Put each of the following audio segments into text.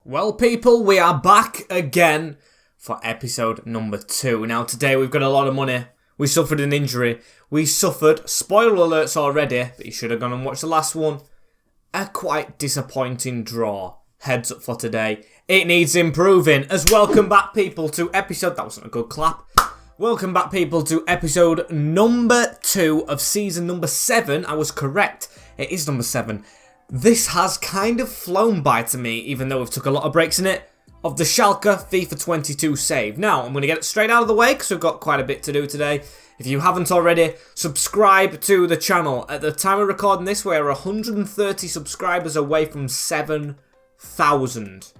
Well, people, we are back again for episode number 2. Now, today we've got a lot of money. We suffered an injury. We suffered, spoiler alerts already, but you should have gone and watched the last one, a quite disappointing draw. Heads up for today. It needs improving. As welcome back, people, to episode... That wasn't a good clap. Welcome back, people, to episode number 2 of season number 7. I was correct. It is number 7. This has kind of flown by to me, even though we've took a lot of breaks in it, of the Schalke FIFA 22 save. Now, I'm going to get it straight out of the way, because we've got quite a bit to do today. If you haven't already, subscribe to the channel. At the time of recording this, we're 130 subscribers away from 7,000.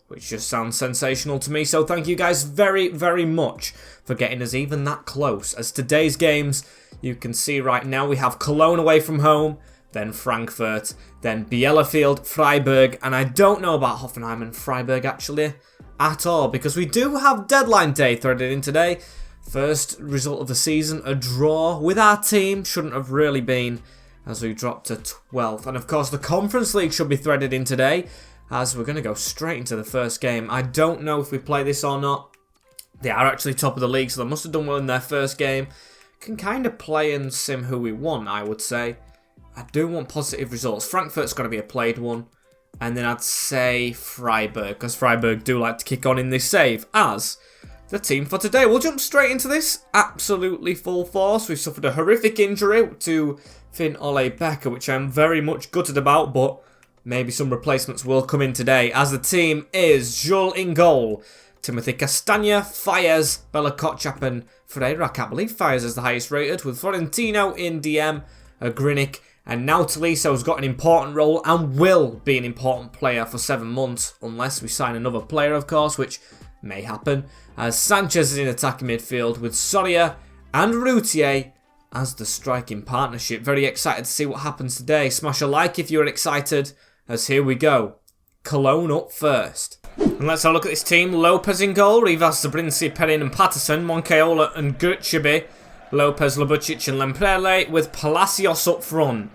Which just sounds sensational to me, so thank you guys very, very much for getting us even that close. As today's games, you can see right now, we have Cologne away from home, then Frankfurt, then Bielefeld, Freiburg, and I don't know about Hoffenheim and Freiburg actually at all, because we do have deadline day threaded in today. First result of the season, a draw with our team, shouldn't have really been, as we dropped to 12th. And of course the Conference League should be threaded in today, as we're going to go straight into the first game. I don't know if we play this or not. They are actually top of the league, so they must have done well in their first game. Can kind of play and sim who we want, I would say. I do want positive results. Frankfurt's got to be a played one. And then I'd say Freiburg, because Freiburg do like to kick on in this save as the team for today. We'll jump straight into this. Absolutely full force. We've suffered a horrific injury to Finn Ole Becker, which I'm very much gutted about, but maybe some replacements will come in today, as the team is Jules in goal, Timothy Castagna, Fires, Bella Kotchap and Ferreira. I can't believe Fires is the highest rated, with Florentino in DM, Grinic, and now Toliso's got an important role and will be an important player for 7 months, unless we sign another player, of course, which may happen, as Sanchez is in attacking midfield with Soria and Routier as the striking partnership. Very excited to see what happens today. Smash a like if you're excited, as here we go. Cologne up first. And let's have a look at this team. Lopez in goal, Rivas, Zabrinci, Perrin and Patterson, Moncayola and Gurchibi, Lopez, Labucic and Lemprele, with Palacios up front.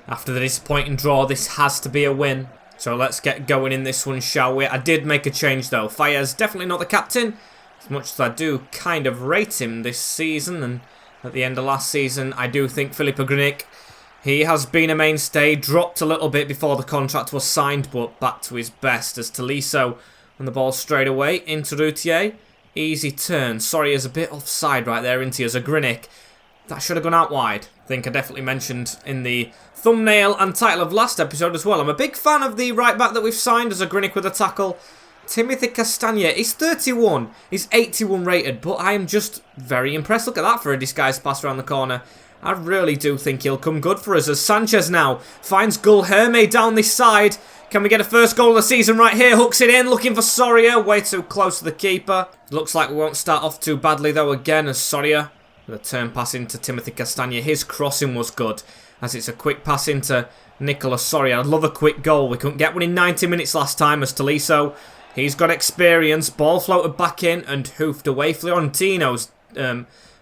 After the disappointing draw, this has to be a win. So let's get going in this one, shall we? I did make a change though. Fayez definitely not the captain, as much as I do kind of rate him this season, and at the end of last season, I do think Filip Grinic, he has been a mainstay, dropped a little bit before the contract was signed, but back to his best as Tolisso on the ball straight away into Routier. Easy turn. Sorry, is a bit offside right there, into as a Grinic. That should have gone out wide. I think I definitely mentioned in the thumbnail and title of last episode as well. I'm a big fan of the right back that we've signed as a Grinic with a tackle. Timothy Castagna, he's 31, he's 81 rated, but I am just very impressed. Look at that for a disguised pass around the corner. I really do think he'll come good for us, as Sanchez now finds Gulherme down this side. Can we get a first goal of the season right here? Hooks it in, looking for Soria, way too close to the keeper. Looks like we won't start off too badly though again, as Soria with a turn pass into Timothy Castagna. His crossing was good, as it's a quick pass into Nicolas Soria. I'd love a quick goal. We couldn't get one in 90 minutes last time, as Tolisso, he's got experience. Ball floated back in and hoofed away. Fiorentino's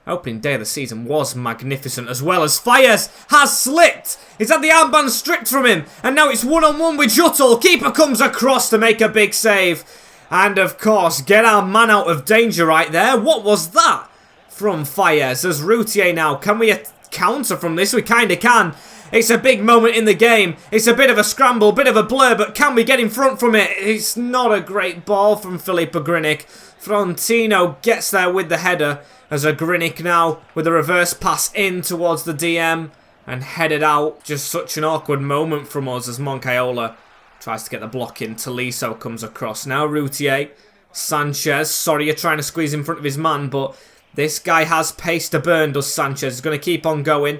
opening day of the season was magnificent, as well as Fires has slipped. He's had the armband stripped from him, and now it's one-on-one with Juttel. Keeper comes across to make a big save, and of course get our man out of danger right there. What was that from Fires? As Routier now, can we counter from this? We kind of can. It's a big moment in the game. It's a bit of a scramble, bit of a blur, but can we get in front from it? It's not a great ball from Filip Grinic. Frontino gets there with the header, as a Grinic now with a reverse pass in towards the DM and headed out. Just such an awkward moment from us as Moncayola tries to get the block in. Tolisso comes across. Now Routier, Sanchez, Soria trying to squeeze in front of his man, but this guy has pace to burn, does Sanchez. He's going to keep on going.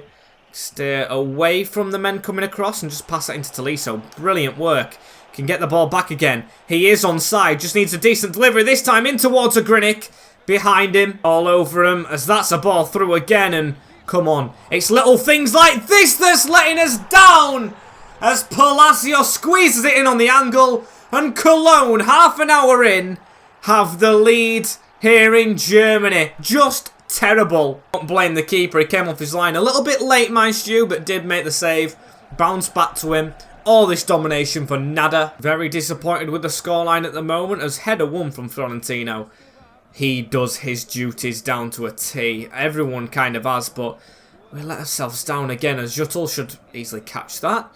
Steer away from the men coming across and just pass it into Tolisso. Brilliant work. Can get the ball back again. He is onside. Just needs a decent delivery. This time in towards a Grinic. Behind him. All over him. As that's a ball through again. And come on. It's little things like this that's letting us down. As Palacios squeezes it in on the angle. And Cologne, half an hour in, have the lead here in Germany. Just terrible. Don't blame the keeper. He came off his line a little bit late, mind you, but did make the save. Bounce back to him. All this domination for nada. Very disappointed with the scoreline at the moment as header 1 from Florentino. He does his duties down to a T. Everyone kind of has, but we let ourselves down again as Jutl should easily catch that.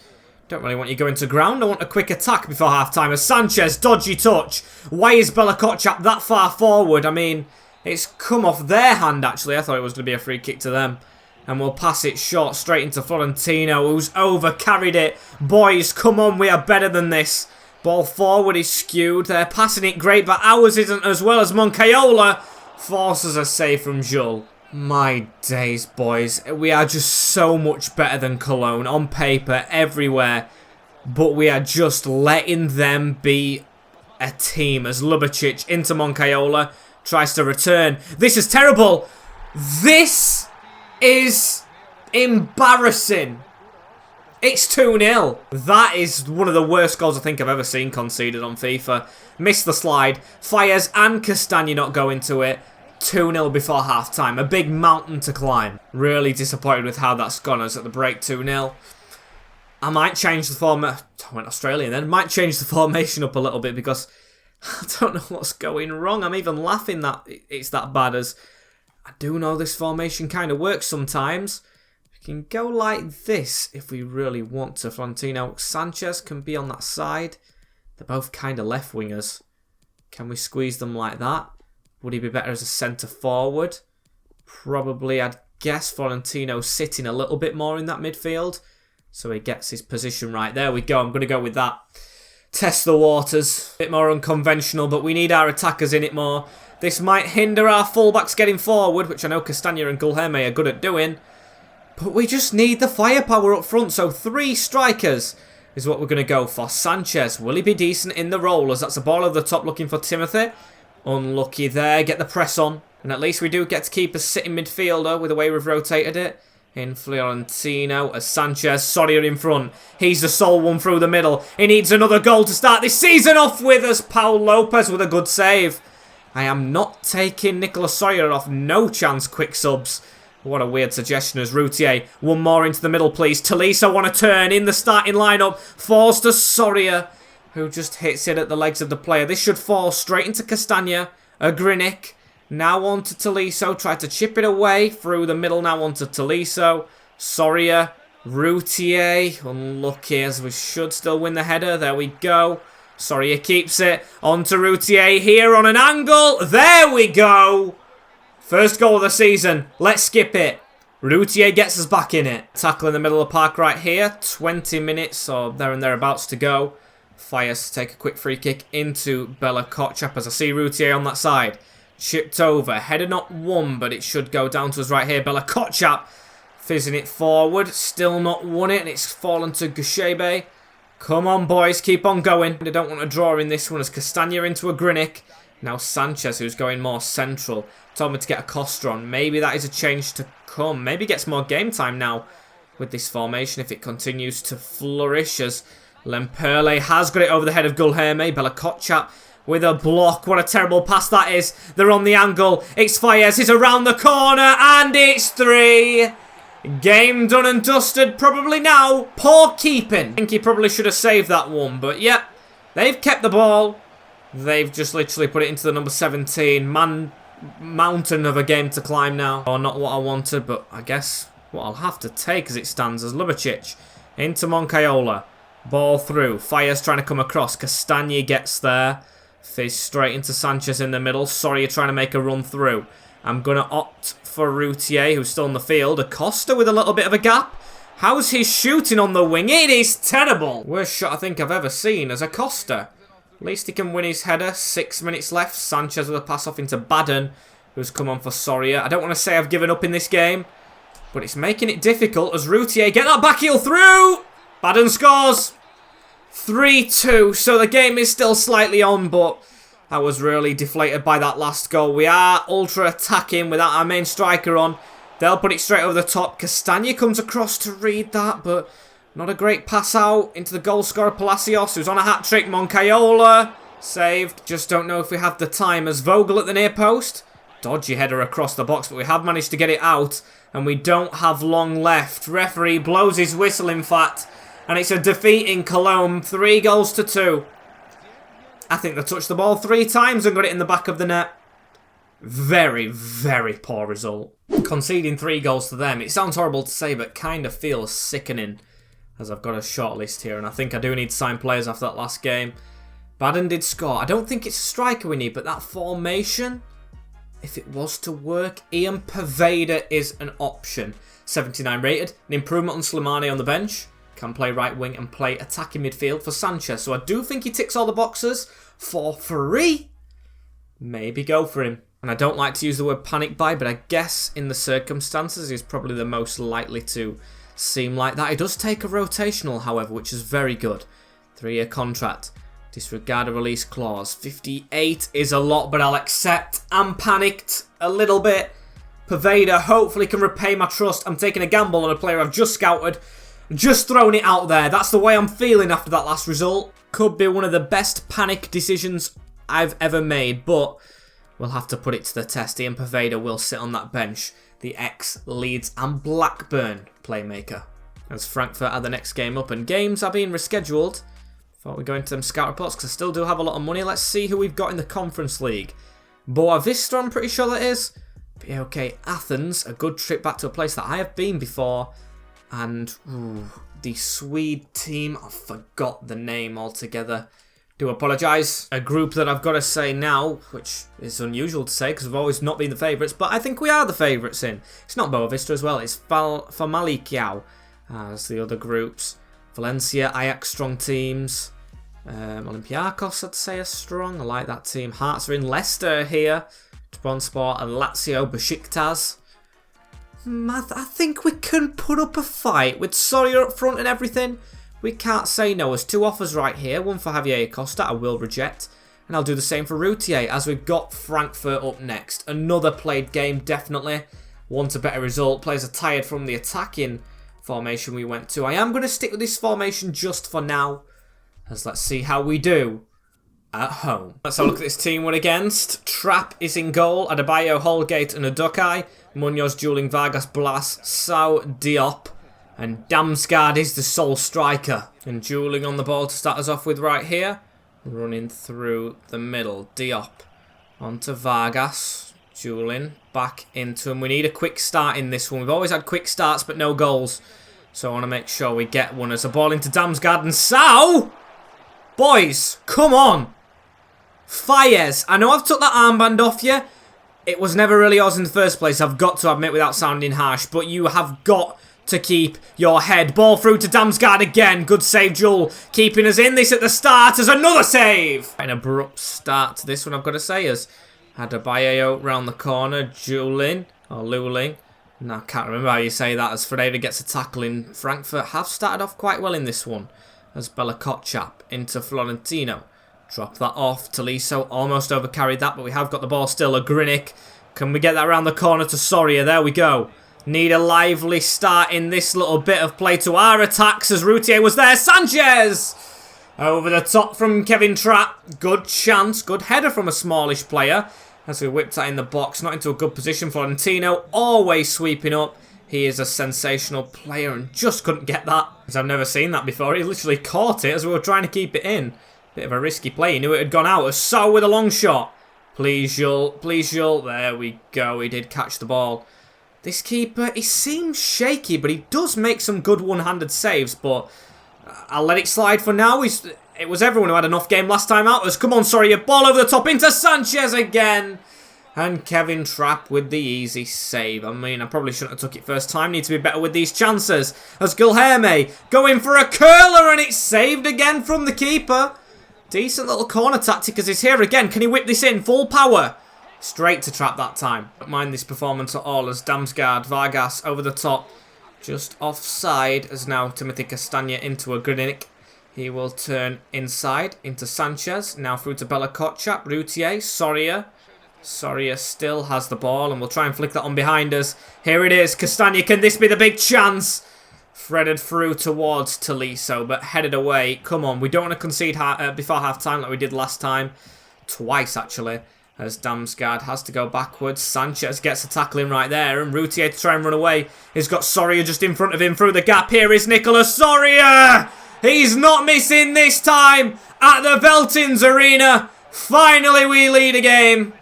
Don't really want you going to ground. I want a quick attack before half-time. As Sanchez, dodgy touch. Why is Bella Kotchap that far forward? I mean, it's come off their hand, actually. I thought it was going to be a free kick to them. And we'll pass it short straight into Florentino, who's over-carried it. Boys, come on, we are better than this. Ball forward is skewed. They're passing it great, but ours isn't as well as Moncayola. Forces a save from Jules. My days, boys. We are just so much better than Cologne. On paper, everywhere. But we are just letting them be a team. As Lubicic into Moncayola. Tries to return. This is terrible. This is embarrassing. It's 2-0. That is one of the worst goals I think I've ever seen conceded on FIFA. Missed the slide. Fires and Castagna not going to it. 2-0 before half-time. A big mountain to climb. Really disappointed with how that's gone as at the break 2-0. I might change the formation. I went Australian then. Might change the formation up a little bit because I don't know what's going wrong. I'm even laughing that it's that bad as I do know this formation kind of works sometimes. We can go like this if we really want to. Florentino. Sanchez can be on that side. They're both kind of left wingers. Can we squeeze them like that? Would he be better as a centre forward? Probably, I'd guess Florentino sitting a little bit more in that midfield. So he gets his position right. There we go. I'm going to go with that. Test the waters. A bit more unconventional, but we need our attackers in it more. This might hinder our fullbacks getting forward, which I know Castagna and Guilherme are good at doing. But we just need the firepower up front. So 3 strikers is what we're going to go for. Sanchez, will he be decent in the role? As that's a ball over the top looking for Timothy. Unlucky there. Get the press on. And at least we do get to keep a sitting midfielder with the way we've rotated it. In Florentino as Sanchez. Soria in front. He's the sole one through the middle. He needs another goal to start this season off with as Paul Lopez with a good save. I am not taking Nicolas Soria off. No chance. Quick subs. What a weird suggestion as Routier. One more into the middle, please. Tolisso on a turn in the starting lineup. Falls to Soria, who just hits it at the legs of the player. This should fall straight into Castagna. Grinic. Now on to Tolisso. Tried to chip it away through the middle. Now on to Tolisso. Soria. Routier. Unlucky as we should still win the header. There we go. Soria keeps it. On to Routier here on an angle. There we go. First goal of the season. Let's skip it. Routier gets us back in it. Tackle in the middle of the park right here. 20 minutes or there and thereabouts to go. Fires to take a quick free kick into Bella Kotchap as I see Routier on that side. Chipped over. Header not won, but it should go down to us right here. Bella Kotchap fizzing it forward. Still not won it, and it's fallen to Gushebe. Come on, boys. Keep on going. They don't want to draw in this one as Castagna into a Grinic. Now Sanchez, who's going more central. Told me to get a Costa on. Maybe that is a change to come. Maybe gets more game time now with this formation if it continues to flourish as Lemperle has got it over the head of Guilherme. Bella Kotchap with a block. What a terrible pass that is. They're on the angle. It's Fires. He's around the corner and it's 3. Game done and dusted probably now. Poor keeping. I think he probably should have saved that one. But yep, they've kept the ball. They've just literally put it into the number 17. Mountain of a game to climb now. Or not what I wanted, but I guess what I'll have to take as it stands as Lubicic into Moncayola. Ball through. Fires trying to come across. Castagna gets there. Fizz straight into Sanchez in the middle. Sorry, you're trying to make a run through. I'm going to opt for Routier, who's still in the field. Acosta with a little bit of a gap. How's his shooting on the wing? It is terrible. Worst shot I think I've ever seen as Acosta. At least he can win his header. 6 minutes left. Sanchez with a pass off into Baden, who's come on for Soria. I don't want to say I've given up in this game, but it's making it difficult as Routier get that back heel through. Baden scores. 3-2. So the game is still slightly on, but I was really deflated by that last goal. We are ultra attacking without our main striker on. They'll put it straight over the top. Castagna comes across to read that, but not a great pass out into the goal scorer Palacios, who's on a hat-trick. Moncayola saved. Just don't know if we have the time as Vogel at the near post. Dodgy header across the box, but we have managed to get it out, and we don't have long left. Referee blows his whistle, in fact, And it's a defeat in Cologne, 3-2. I think they touched the ball 3 times and got it in the back of the net. Very, very poor result. Conceding 3 goals to them. It sounds horrible to say, but kind of feels sickening. As I've got a short list here, and I think I do need to sign players after that last game. Baden did score. I don't think it's a striker we need, but that formation, if it was to work, Ian Pervada is an option. 79 rated. An improvement on Slimani on the bench. Can play right wing and play attacking midfield for Sanchez. So I do think he ticks all the boxes. For free, maybe go for him. And I don't like to use the word panic buy, but I guess in the circumstances he's probably the most likely to seem like that. He does take a rotational, however, which is very good. 3-year contract. Disregard a release clause. 58 is a lot, but I'll accept. I'm panicked a little bit. Pervada hopefully can repay my trust. I'm taking a gamble on a player I've just scouted. Just throwing it out there. That's the way I'm feeling after that last result. Could be one of the best panic decisions I've ever made, but we'll have to put it to the test. Ian Pervada will sit on that bench. The ex-Leeds and Blackburn playmaker. As Frankfurt are the next game up, and games are being rescheduled. Thought we'd go into them scout reports because I still do have a lot of money. Let's see who we've got in the Conference League. Boa Vista, I'm pretty sure that is. POK Athens, a good trip back to a place that I have been before. And the Swede team, I forgot the name altogether. Do apologise. A group that I've got to say now, which is unusual to say because we've always not been the favourites, but I think we are the favourites in. It's not Boa Vista as well, it's Famalicão as the other groups. Valencia, Ajax, strong teams. Olympiacos, I'd say, are strong. I like that team. Hearts are in. Leicester here. Trabzonspor and Lazio, Besiktas. I think we can put up a fight with Soria up front and everything. We can't say no. There's 2 offers right here. One for Javier Acosta, I will reject. And I'll do the same for Routier, as we've got Frankfurt up next. Another played game, definitely. Want a better result. Players are tired from the attacking formation we went to. I am going to stick with this formation just for now. As let's see how we do at home. Let's have a look at this team we're against. Trapp is in goal. Adebayo, Holgate and Udokai. Munoz dueling Vargas, Blas, Sau, Diop. And Damsgaard is the sole striker. And dueling on the ball to start us off with right here. Running through the middle. Diop onto Vargas. Dueling back into him. We need a quick start in this one. We've always had quick starts but no goals. So I want to make sure we get one. As a ball into Damsgaard and Sau! Boys, come on! Fires. I know I've took that armband off you. It was never really yours in the first place, I've got to admit without sounding harsh. But you have got to keep your head. Ball through to Damsgaard again. Good save, Joel. Keeping us in this at the start as another save. An abrupt start to this one, I've got to say, as Adebayo round the corner. Juling, or Luling. No, I can't remember how you say that, as Ferreira gets a tackle in. Frankfurt have started off quite well in this one. As Bella Kotchap into Florentino. Drop that off. Tolisso almost overcarried that, but we have got the ball still. A Grinic. Can we get that around the corner to Soria? There we go. Need a lively start in this little bit of play to our attacks as Routier was there. Sanchez! Over the top from Kevin Trapp. Good chance. Good header from a smallish player. As we whipped that in the box. Not into a good position. Florentino always sweeping up. He is a sensational player and just couldn't get that. Because I've never seen that before. He literally caught it as we were trying to keep it in. Bit of a risky play. He knew it had gone out. So with a long shot. Please, Jules. Please, Jules. There we go. He did catch the ball. This keeper, he seems shaky, but he does make some good one-handed saves. But I'll let it slide for now. It was everyone who had enough game last time out. Come on, sorry. A ball over the top into Sanchez again. And Kevin Trapp with the easy save. I mean, I probably shouldn't have took it first time. Need to be better with these chances. As Guilherme going for a curler and it's saved again from the keeper. Decent little corner tactic as he's here again. Can he whip this in? Full power. Straight to Trapp that time. Don't mind this performance at all as Damsgaard, Vargas over the top. Just offside as now Timothy Castagna into a Grinic. He will turn inside into Sanchez. Now through to Bella Kotchap, Routier, Soria. Soria still has the ball and we'll try and flick that on behind us. Here it is. Castagna, can this be the big chance? Threaded through towards Tolisso, but headed away. Come on, we don't want to concede before half-time like we did last time. Twice, actually. as Damsgaard has to go backwards. Sanchez gets a tackle in right there, and Routier to try and run away. He's got Soria just in front of him through the gap. Here is Nicolas Soria! He's not missing this time at the Veltins Arena. Finally we lead a game.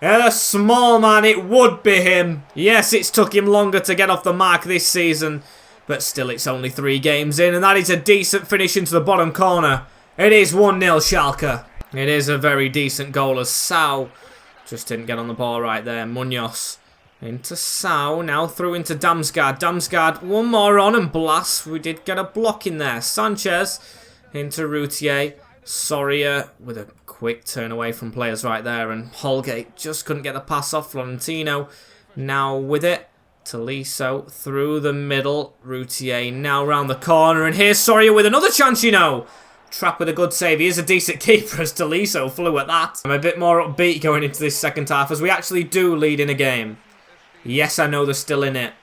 A small man, it would be him. Yes, it's took him longer to get off the mark this season, but still it's only 3 games in, and that is a decent finish into the bottom corner. It is 1-0 Schalke. It is a very decent goal as Sau just didn't get on the ball right there. Munoz into Sau, now through into Damsgaard. Damsgaard, one more on and blast. We did get a block in there. Sanchez into Routier. Soria with a quick turn away from players right there, and Holgate just couldn't get the pass off. Florentino now with it. Tolisso through the middle. Routier now round the corner, and here's Soria with another chance, you know. Trapp with a good save. He is a decent keeper as Tolisso flew at that. I'm a bit more upbeat going into this second half as we actually do lead in a game. Yes, I know they're still in it,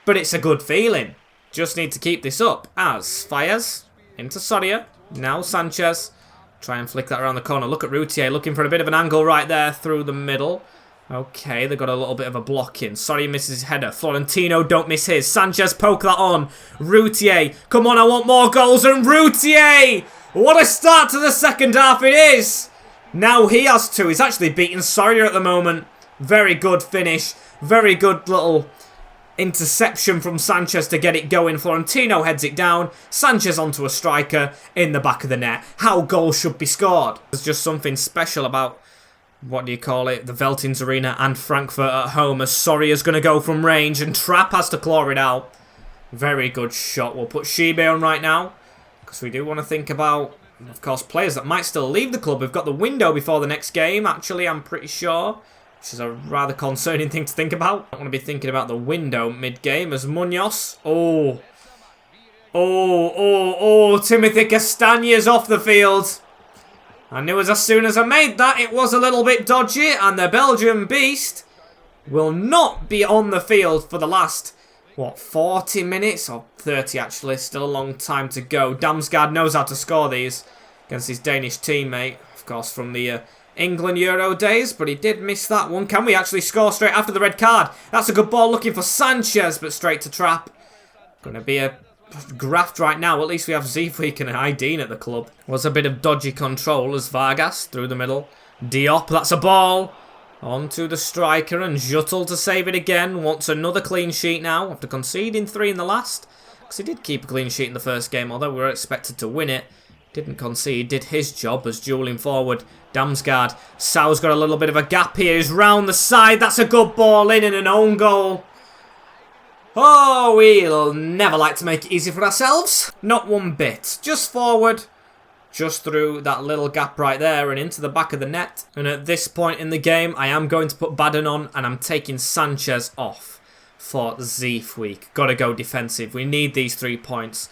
but it's a good feeling. Just need to keep this up as Fayez into Soria. Now Sanchez. Try and flick that around the corner. Look at Routier looking for a bit of an angle right there through the middle. Okay, they've got a little bit of a block in. Soria misses his header. Florentino don't miss his. Sanchez poke that on. Routier. Come on, I want more goals. And Routier! What a start to the second half it is! Now he has 2. He's actually beating Soria at the moment. Very good finish. Very good little interception from Sanchez to get it going. Florentino heads it down. Sanchez onto a striker in the back of the net. How goals should be scored. There's just something special about, what do you call it, the Veltins Arena and Frankfurt at home, as Soria's going to go from range and Trapp has to claw it out. Very good shot. We'll put Shibe on right now, because we do want to think about, of course, players that might still leave the club. We've got the window before the next game, actually, I'm pretty sure. Which is a rather concerning thing to think about. I don't want to be thinking about the window mid-game as Munoz. Timothy Castaña's off the field. I knew as soon as I made that, it was a little bit dodgy, and the Belgian beast will not be on the field for the last, what, 40 minutes? Or 30 actually, still a long time to go. Damsgaard knows how to score these against his Danish teammate, of course, from the England Euro days, but he did miss that one. Can we actually score straight after the red card? That's a good ball looking for Sanchez, but straight to Trapp. Going to be a graft right now. At least we have Ziefweek and Aydin at the club. Was a bit of dodgy control as Vargas through the middle. Diop, that's a ball. On to the striker, and Juttel to save it again. Wants another clean sheet now after conceding 3 in the last. Because he did keep a clean sheet in the first game, although we were expected to win it. Didn't concede, did his job as dueling forward. Damsgaard. Sau's got a little bit of a gap here. He's round the side. That's a good ball in and an own goal. Oh, we'll never like to make it easy for ourselves. Not one bit. Just forward. Just through that little gap right there and into the back of the net. And at this point in the game, I am going to put Baden on and I'm taking Sanchez off for Ziefweek. Got to go defensive. We need these 3 points.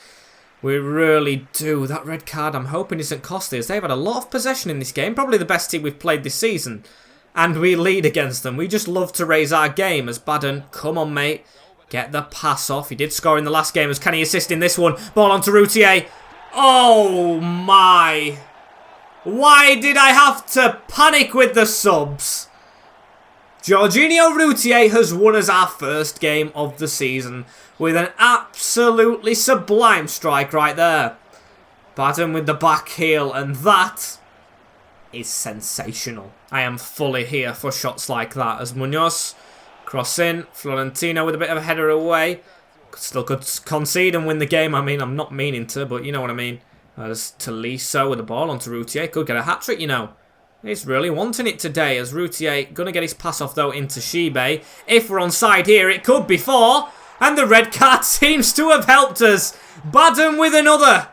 We really do. That red card, I'm hoping, isn't costly, as they've had a lot of possession in this game. Probably the best team we've played this season. And we lead against them. We just love to raise our game as Baden. Come on, mate. Get the pass off. He did score in the last game. As can he assist in this one? Ball on to Routier. Oh, my. Why did I have to panic with the subs? Jorginho Routier has won us our first game of the season with an absolutely sublime strike right there. Baden with the back heel, and that is sensational. I am fully here for shots like that as Munoz cross in. Florentino with a bit of a header away. Still could concede and win the game. I mean, I'm not meaning to, but you know what I mean. As Tolisso with the ball onto Routier. Could get a hat-trick, you know. He's really wanting it today as Routier going to get his pass off though into Shibe. If we're onside here, it could be 4. And the red card seems to have helped us. Baden with another.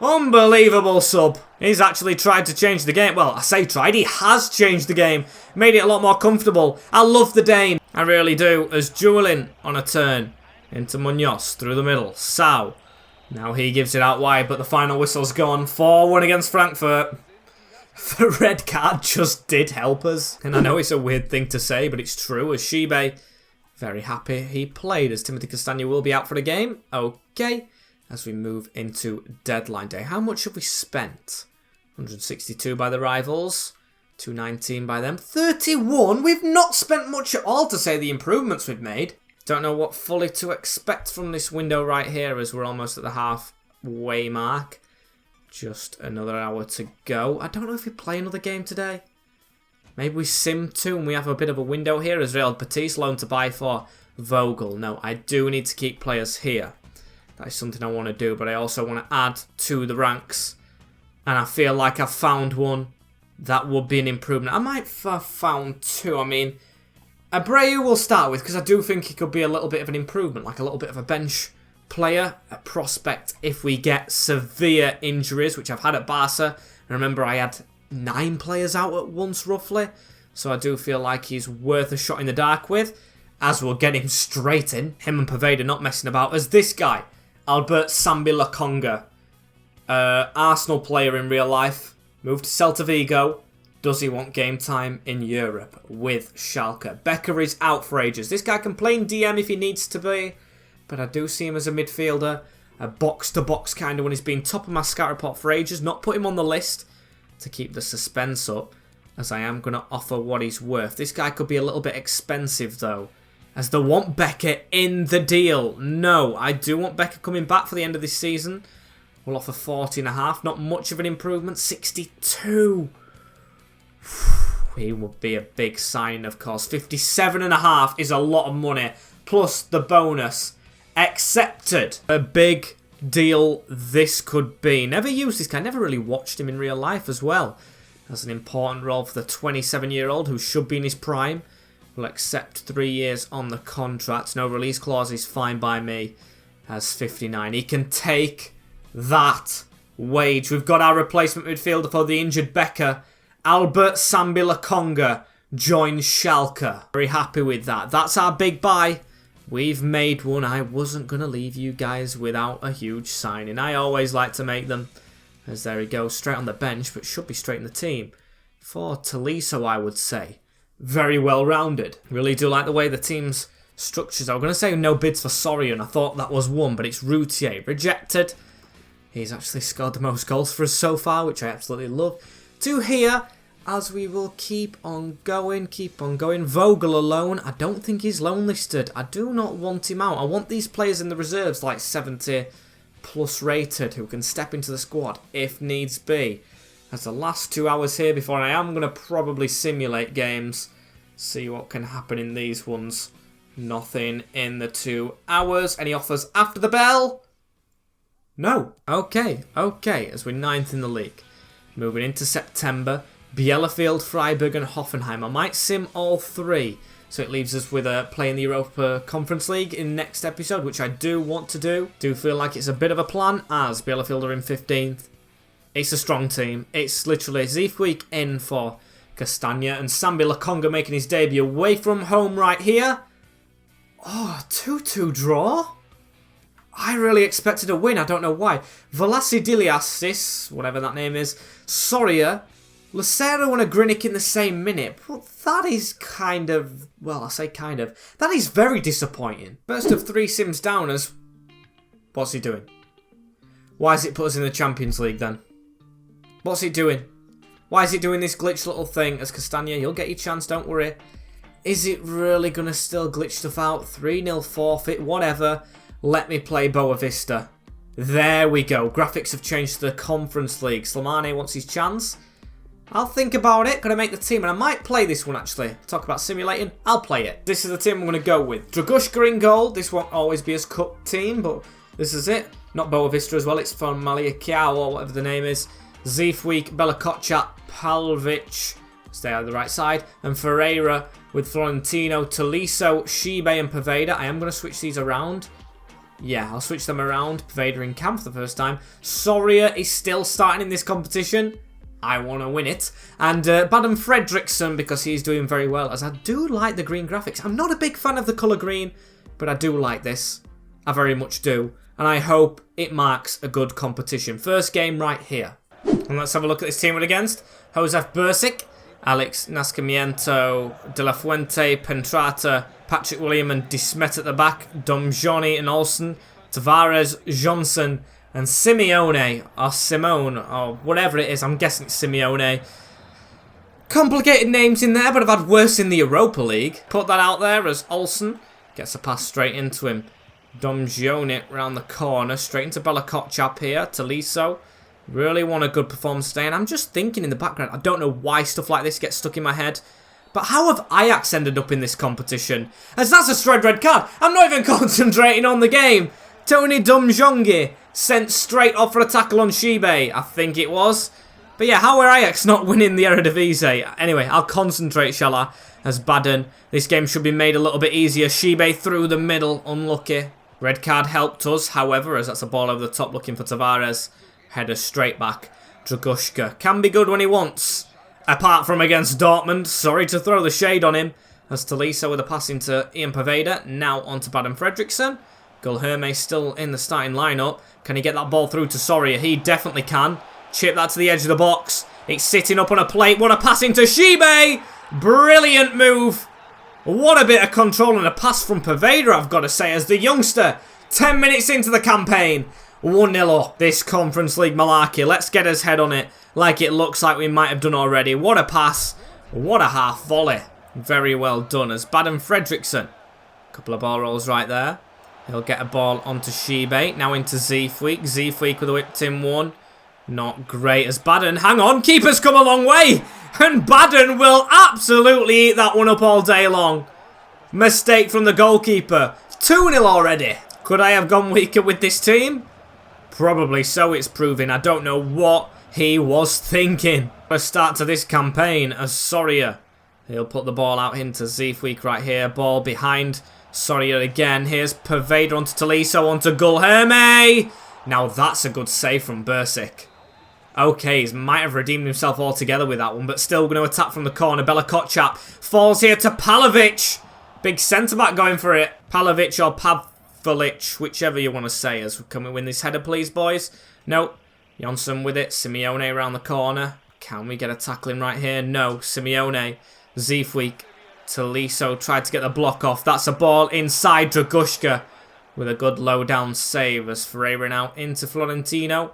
Unbelievable sub. He's actually tried to change the game. Well, I say tried. He has changed the game. Made it a lot more comfortable. I love the Dane. I really do. As Julian on a turn into Munoz through the middle. Sau. Now he gives it out wide, but the final whistle's gone. 4-1 against Frankfurt. The red card just did help us. And I know it's a weird thing to say, but it's true. As Shibe, very happy he played, as Timothy Castaña will be out for the game. Okay. As we move into deadline day. How much have we spent? 162 by the rivals. 219 by them. 31? We've not spent much at all to say the improvements we've made. Don't know what fully to expect from this window right here as we're almost at the halfway mark. Just another hour to go. I don't know if we play another game today. Maybe we sim 2 and we have a bit of a window here as Real Betis loan to buy for Vogel. No, I do need to keep players here. That is something I want to do, but I also want to add to the ranks. And I feel like I've found one that would be an improvement. I might have found 2. I mean, Abreu will start with because I do think he could be a little bit of an improvement, like a little bit of a bench player, a prospect if we get severe injuries, which I've had at Barca. And remember, I had 9 players out at once, roughly. So I do feel like he's worth a shot in the dark with, as we'll get him straight in. Him and Poveda not messing about. As this guy, Albert Sambi Laconga, Arsenal player in real life, moved to Celta Vigo. Does he want game time in Europe with Schalke? Becker is out for ages. This guy can play in DM if he needs to be, but I do see him as a midfielder, a box-to-box kind of one. He's been top of my scatter pot for ages. Not put him on the list to keep the suspense up, as I am going to offer what he's worth. This guy could be a little bit expensive, though, as they want Becker in the deal. No, I do want Becker coming back for the end of this season. We'll offer 40.5. Not much of an improvement. 62. He would be a big sign, of course. 57.5 is a lot of money. Plus the bonus. Accepted. A big deal this could be. Never used this guy. Never really watched him in real life as well. Has an important role for the 27-year-old who should be in his prime. Will accept 3 years on the contract. No release clause is fine by me. Has 59. He can take that wage. We've got our replacement midfielder for the injured Becker. Albert Sambi Laconga joins Schalke. Very happy with that. That's our big buy. We've made one. I wasn't going to leave you guys without a huge signing. I always like to make them. As there he goes, straight on the bench, but should be straight in the team. For Tolisso, I would say. Very well rounded. Really do like the way the team's structures. I was going to say no bids for Sorian. I thought that was one, but it's Routier. Rejected. He's actually scored the most goals for us so far, which I absolutely love. To here, as we will keep on going. Vogel alone. I don't think he's loan listed. I do not want him out. I want these players in the reserves like 70 plus rated who can step into the squad if needs be. As the last 2 hours here before I am going to probably simulate games. See what can happen in these ones. Nothing in the 2 hours. Any offers after the bell? No. Okay. As we're 9th in the league. Moving into September. Bielefeld, Freiburg and Hoffenheim. I might sim all 3. So it leaves us with a play in the Europa Conference League in next episode, which I do want to do. Do feel like it's a bit of a plan as Bielefeld are in 15th. It's a strong team. It's literally Zeefweek in for Castagna and Sambi Laconga making his debut away from home right here. Oh, 2-2 draw? I really expected a win. I don't know why. Valasidiliasis, whatever that name is, Soria, Lucero and a Grinic in the same minute. But that is kind of, well, I say kind of, that is very disappointing. First of 3 sims down as, what's he doing? Why has it put us in the Champions League then? What's he doing? Why is he doing this glitch little thing? As Castagna, you'll get your chance, don't worry. Is it really going to still glitch stuff out? 3-0 forfeit, whatever. Let me play Boa Vista. There we go. Graphics have changed to the Conference League. Slimane wants his chance. I'll think about it. Gonna make the team, and I might play this one actually. Talk about simulating. I'll play it. This is the team I'm gonna go with. Dragushka in goal. This won't always be his cup team, but this is it. Not Boa Vista as well. It's from Maliakiao or whatever the name is. Zeefweek, Belakocha, Palvic. Stay on the right side. And Ferreira with Florentino, Tolisso, Shibe and Poveda. I am gonna switch these around. Yeah, I'll switch them around. Poveda in camp for the first time. Soria is still starting in this competition. I want to win it. And Badam Fredriksson, because he's doing very well, as I do like the green graphics. I'm not a big fan of the colour green, but I do like this. I very much do. And I hope it marks a good competition. First game right here. And let's have a look at this team we're against. Josef Bursic, Alex Nascimento, De La Fuente, Pentrata, Patrick William and Dismet at the back, Domjoni and Olsen, Tavares, Johnson and Simeone, or Simone, or whatever it is. I'm guessing it's Simeone. complicated names in there, but I've had worse in the Europa League. Put that out there as Olsen gets a pass straight into him. Domjonik round the corner, straight into Bella Kotchap here. Tolisso. Really want a good performance today, and I'm just thinking in the background, I don't know why stuff like this gets stuck in my head, but how have Ajax ended up in this competition? As that's a straight red card. I'm not even concentrating on the game. Tony Domjongi sent straight off for a tackle on Shibe, I think it was. But yeah, how are Ajax not winning the Eredivisie? Anyway, I'll concentrate, shall I? As Baden, this game should be made a little bit easier. Shibe through the middle, unlucky. Red card helped us, however, as that's a ball over the top looking for Tavares. Header straight back. Dragushka can be good when he wants. Apart from against Dortmund. Sorry to throw the shade on him. As Tolisso with a pass into Ian Poveda. Now on to Baden Fredriksson. Gulherme still in the starting lineup. Can he get that ball through to Soria? He definitely can. Chip that to the edge of the box. It's sitting up on a plate. What a pass into Shibe. Brilliant move. What a bit of control and a pass from Poveda, I've got to say, as the youngster. 10 minutes into the campaign. 1-0 up. This Conference League malarkey. Let's get his head on it like it looks like we might have done already. What a pass. What a half volley. Very well done as Baden Fredriksson. Couple of ball rolls right there. He'll get a ball onto Shibe. Now into Zeefweek. Zeefweek with a whipped in one. Not great as Baden. Hang on. Keeper's come a long way. And Baden will absolutely eat that one up all day long. Mistake from the goalkeeper. 2-0 already. Could I have gone weaker with this team? Probably so, it's proving. I don't know what he was thinking. A start to this campaign as Soria. He'll put the ball out into Zeefweek right here. Ball behind Soria again. Here's Poveda onto Tolisso, onto Gulherme. Now that's a good save from Bursic. Okay, he might have redeemed himself altogether with that one, but still going to attack from the corner. Bella Kotchap falls here to Palovic. Big centre-back going for it. Palovic or Pavlic, whichever you want to say. As can we win this header, please, boys? No. Jonsson with it. Simeone around the corner. Can we get a tackling right here? No. Simeone. Zeefweek. Tolisso tried to get the block off. That's a ball inside Dragushka with a good low-down save as Ferreira now into Florentino.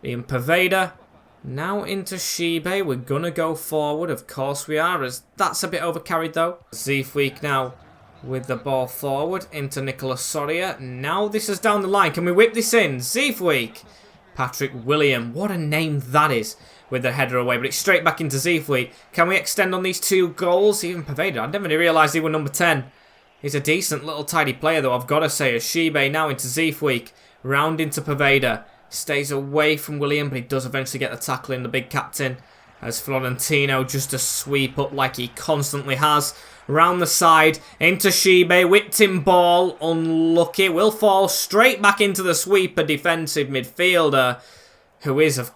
Ian Poveda. Now into Shibe. We're going to go forward. Of course we are, as that's a bit overcarried though. Zeefweek now with the ball forward into Nicolas Soria. Now this is down the line. Can we whip this in? Zeefweek. Patrick William. What a name that is. With the header away, but it's straight back into Zeefweek. Can we extend on these 2 goals? Even Poveda. I never realised he was number 10. He's a decent little tidy player though, I've got to say. As Shibe now into Zeefweek. Round into Poveda. Stays away from William, but he does eventually get the tackle in, the big captain. As Florentino just to sweep up like he constantly has. Round the side, into Shibe, whipped in ball, unlucky. Will fall straight back into the sweeper defensive midfielder. Who is, of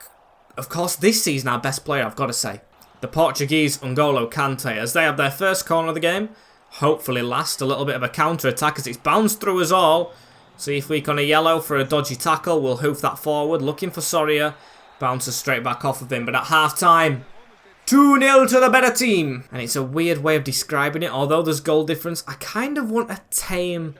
course, this season our best player, I've got to say. The Portuguese N'Golo Kante, as they have their first corner of the game. Hopefully last, a little bit of a counter-attack as it's bounced through us all. Zeefweek on a yellow for a dodgy tackle. We'll hoof that forward. Looking for Soria. Bounces straight back off of him. But at half-time, 2-0 to the better team. And it's a weird way of describing it. Although there's goal difference, I kind of want a tame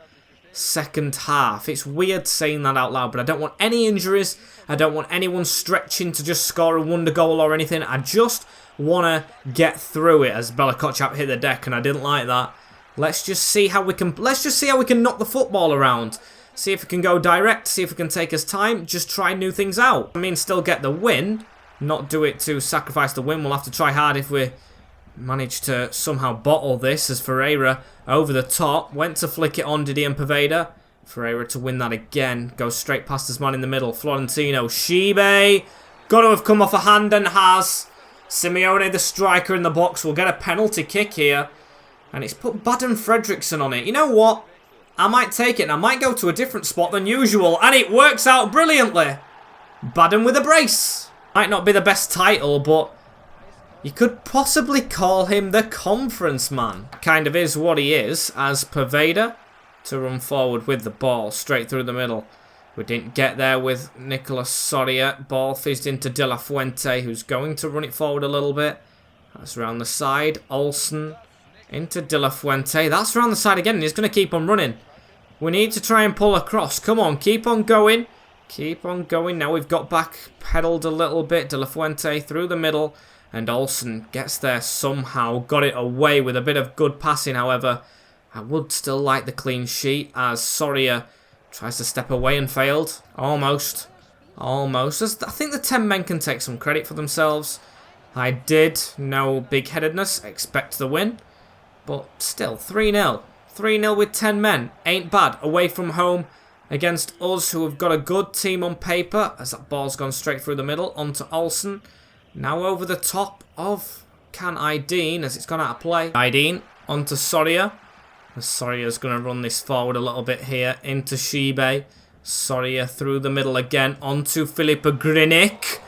second half. It's weird saying that out loud. But I don't want any injuries. I don't want anyone stretching to just score a wonder goal or anything. I just want to get through it as Bella Kotchap hit the deck. And I didn't like that. Let's just see how we can knock the football around. See if we can go direct, see if we can take us time, just try new things out. I mean, still get the win, not do it to sacrifice the win. We'll have to try hard if we manage to somehow bottle this as Ferreira over the top. Went to flick it on, did Ian Poveda. Ferreira to win that again. Goes straight past his man in the middle. Florentino. Shibe. Got to have come off a hand and has. Simeone, the striker in the box, will get a penalty kick here. And it's put Baden Fredriksson on it. You know what? I might take it and I might go to a different spot than usual. And it works out brilliantly. Baden with a brace. Might not be the best title, but you could possibly call him the conference man. Kind of is what he is, as Poveda to run forward with the ball straight through the middle. We didn't get there with Nicolas Soria. Ball fizzed into De La Fuente, who's going to run it forward a little bit. That's around the side. Olsen into De La Fuente. That's around the side again, and he's going to keep on running. We need to try and pull across. Come on, keep on going. Keep on going. Now we've got back pedalled a little bit. De La Fuente through the middle. And Olsen gets there somehow. Got it away with a bit of good passing, however. I would still like the clean sheet as Soria tries to step away and failed. Almost. Almost. I think the 10 men can take some credit for themselves. I did. No big-headedness. Expect the win. But still, 3-0. 3-0 with 10 men. Ain't bad. Away from home against us, who have got a good team on paper. As that ball's gone straight through the middle. Onto Olsen. Now over the top of Can Ideen as it's gone out of play. Ideen onto Soria. Soria's going to run this forward a little bit here into Shibe. Soria through the middle again onto Philippa Grinic.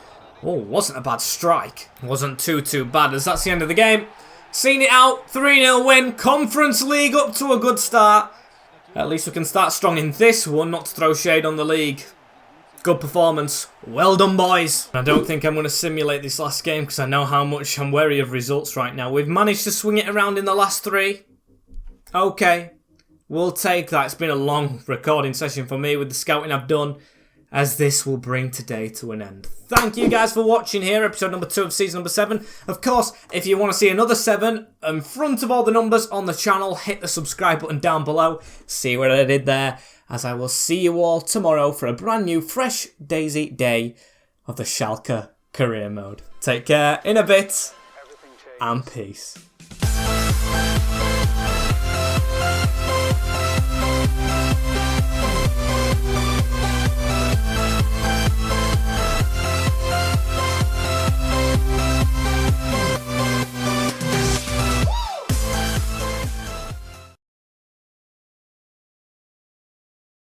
Oh, wasn't a bad strike. Wasn't too bad as that's the end of the game. Seen it out. 3-0 win. Conference League up to a good start. At least we can start strong in this one, not to throw shade on the league. Good performance. Well done, boys. I don't think I'm going to simulate this last game because I know how much I'm wary of results right now. We've managed to swing it around in the last 3. Okay. We'll take that. It's been a long recording session for me with the scouting I've done, as this will bring today to an end. Thank you guys for watching here, episode number 2 of season number 7. Of course, if you want to see another 7 in front of all the numbers on the channel, hit the subscribe button down below. See what I did there, as I will see you all tomorrow for a brand new, fresh daisy day of the Schalke career mode. Take care, in a bit, and peace.